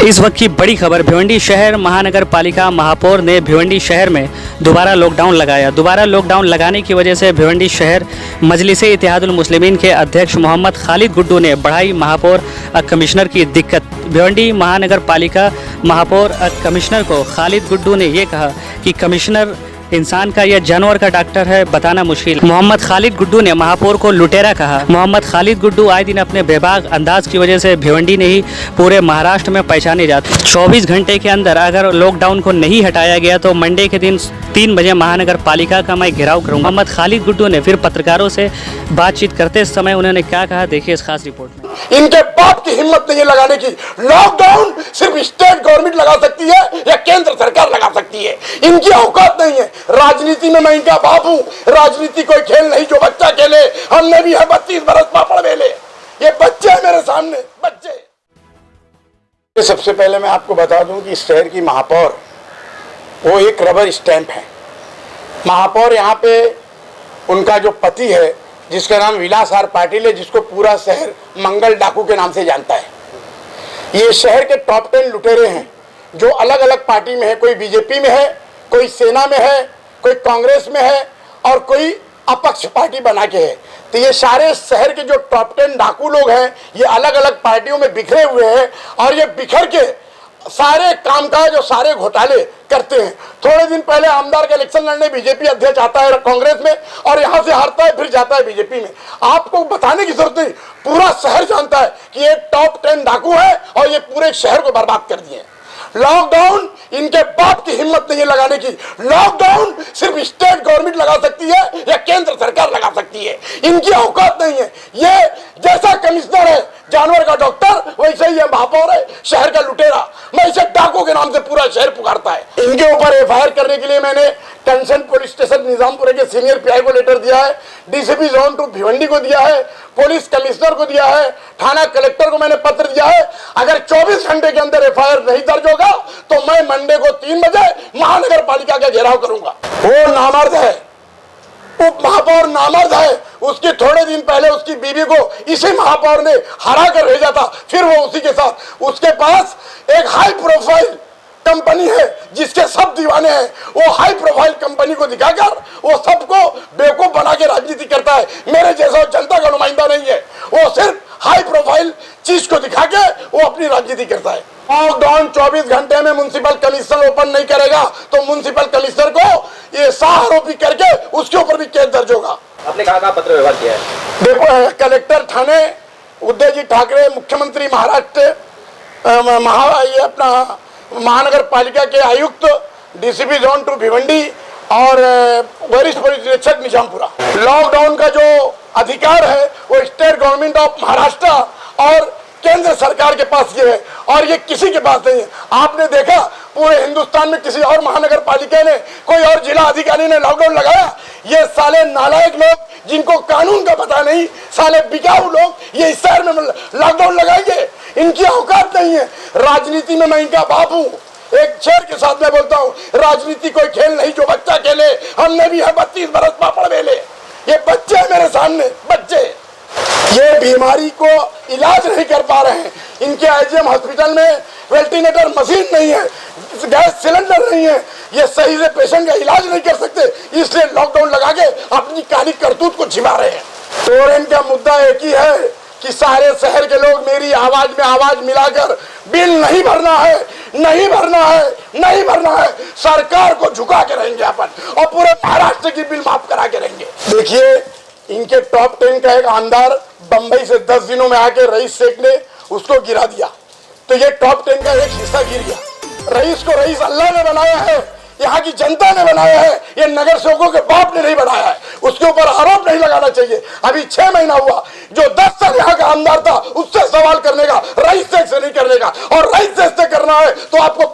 इस वक्त की बड़ी खबर। भिवंडी शहर महानगर पालिका महापौर ने भिवंडी शहर में दोबारा लॉकडाउन लगाया। दोबारा लॉकडाउन लगाने की वजह से भिवंडी शहर मजलिसे इत्तेहादुल मुस्लिमीन के अध्यक्ष मोहम्मद खालिद गुड्डू ने बढ़ाई महापौर कमिश्नर की दिक्कत। भिवंडी महानगर पालिका महापौर कमिश्नर को खालिद गुड्डू ने ये कहा कि कमिश्नर इंसान का या जानवर का डॉक्टर है, बताना मुश्किल। मोहम्मद खालिद गुड्डू ने महापौर को लुटेरा कहा। मोहम्मद खालिद गुड्डू आए दिन अपने बेबाक अंदाज की वजह से भिवंडी नहीं पूरे महाराष्ट्र में पहचाने जाते। 24 घंटे के अंदर अगर लॉकडाउन को नहीं हटाया गया तो मंडे के दिन 3 बजे महानगर पालिका का मैं घेराव करूंगा। मोहम्मद खालिद गुड्डू ने फिर पत्रकारों से बातचीत करते समय उन्होंने क्या कहा, देखिए इस खास रिपोर्ट में। इनके बाप की हिम्मत नहीं है लगाने की। लॉकडाउन सिर्फ स्टेट गवर्नमेंट लगा सकती है या केंद्र सरकार लगा सकती है। इनकी औकात नहीं है। राजनीति में मैं इनका बाप हूं। राजनीति कोई खेल नहीं जो बच्चा खेले। हमने भी है 32 बरस पापड़ बेले। ये बच्चे हैं मेरे सामने, बच्चे। सबसे पहले मैं आपको बता दूं कि इस शहर की महापौर वो एक रबर स्टैंप है। महापौर यहाँ पे उनका जो पति है जिसका नाम विलास आर पाटिल है, जिसको पूरा शहर मंगल डाकू के नाम से जानता है। ये शहर के टॉप 10 लुटेरे हैं जो अलग अलग पार्टी में है। कोई बीजेपी में है, कोई सेना में है, कोई कांग्रेस में है और कोई अपक्ष पार्टी बना के है। तो ये सारे शहर के जो टॉप 10 डाकू लोग हैं ये अलग अलग पार्टियों में बिखरे हुए हैं और ये बिखर के सारे कामकाज और सारे घोटाले करते हैं। थोड़े दिन पहले आमदार का इलेक्शन लड़ने बीजेपी अध्यक्ष आता है कांग्रेस में और यहां से हारता है, फिर जाता है बीजेपी में। आपको बताने की जरूरत नहीं, पूरा शहर जानता है कि ये टॉप 10 डाकू है और ये पूरे शहर को बर्बाद कर दिए। लॉकडाउन इनके बाप की हिम्मत नहीं है लगाने की। लॉकडाउन सिर्फ स्टेट गवर्नमेंट लगा सकती है या केंद्र सरकार लगा सकती है। इनकी औकात नहीं है। ये जैसा कमिश्नर है जानवर का डॉक्टर, वैसे ही महापौर है शहर का लुटेरा। मैं इसे डाकू के नाम से पूरा शहर पुकारता है। इनके ऊपर एफआईआर करने के लिए मैंने टेंशन पुलिस स्टेशन निजामपुर के सीनियर पीआई को लेटर दिया है, डीसीपी जोन 2 भिवंडी को दिया है, पुलिस कमिश्नर को दिया है, थाना कलेक्टर को मैंने पत्र दिया है। अगर 24 घंटे के अंदर एफआईआर नहीं दर्ज होगा तो मैं मंडे को 3 बजे महानगर पालिका का घेराव करूंगा। वो नामर्द है, उप महापौर नामर्द है। उसके थोड़े दिन पहले उसकी बीवी को इसी महापौर ने हरा कर भेजा था, फिर वो उसी के साथ। उसके पास एक हाई प्रोफाइल कंपनी है जिसके सब दीवाने हैं। वो हाई प्रोफाइल कंपनी को दिखाकर वो सबको बेवकूफ बना के राजनीति करता है। मेरे जैसा जनता का नुमाइंदा नहीं है। वो सिर्फ हाई प्रोफाइल चीज को दिखा के वो अपनी राजनीति करता है। लॉकडाउन 24 घंटे में म्युनिसिपल कमिश्नर ओपन नहीं करेगा तो म्युनिसिपल कमिश्नर को ये आरोपी करके उसके ऊपर भी केस दर्ज होगा। आपने कहा पत्र व्यवहार किया है? देखो, कलेक्टर ठाणे उद्धव जी ठाकरे, मुख्यमंत्री महाराष्ट्र, ये अपना महानगर पालिका के आयुक्त, डीसीपी जोन 2 भिवंडी और वरिष्ठ पुलिस निरीक्षक निजामपुरा। लॉकडाउन का जो अधिकार है वो स्टेट गवर्नमेंट ऑफ महाराष्ट्र और केंद्र सरकार के पास ये है और ये किसी के पास नहीं है। आपने देखा पूरे हिंदुस्तान में किसी और महानगर पालिका ने, कोई और जिला अधिकारी ने लॉकडाउन लगाया? ये साले नालायक लोग जिनको कानून का पता नहीं, साले बिकाऊ लोग ये इस शहर में लॉकडाउन लगाएंगे। इनकी औकात नहीं है। राजनीति में मैं इनका बाप हूँ। एक शेर के साथ मैं बोलता हूँ, राजनीति कोई खेल नहीं जो बच्चा खेले। हमने भी है 32 बरस पापड़ बेले। ये बच्चे हैं मेरे सामने, बच्चे। ये बीमारी को इलाज नहीं कर पा रहे हैं। इनके आईजीएम हॉस्पिटल में वेंटिलेटर मशीन नहीं है, गैस सिलेंडर नहीं है। ये सही से पेशेंट का इलाज नहीं कर सकते, इसलिए लॉकडाउन लगा के अपनी काली करतूत को छिपा रहे हैं। तो इनका मुद्दा एक ही है कि सारे शहर के लोग मेरी आवाज में आवाज मिलाकर बिल नहीं भरना है, नहीं भरना है, नहीं भरना है। सरकार को झुका के रहेंगे अपन और पूरे महाराष्ट्र की बिल माफ करा के रहेंगे। देखिए, इनके टॉप 10 का एक आमदार बंबई से 10 दिनों में आके रईस शेख ने उसको गिरा दिया, तो ये टॉप 10 का एक हिस्सा गिर गया। रईस को रईस अल्लाह ने बनाया है, यहाँ की जनता ने बनाया है, ये नगर सेवकों के बाप ने नहीं बनाया है। उसके ऊपर आरोप नहीं लगाना चाहिए। अभी 6 महीना हुआ, जो 10 साल यहाँ का आमदार था उससे सवाल करने का, रईस शेख से नहीं करने का। और रईस शेख से करना है तो आपको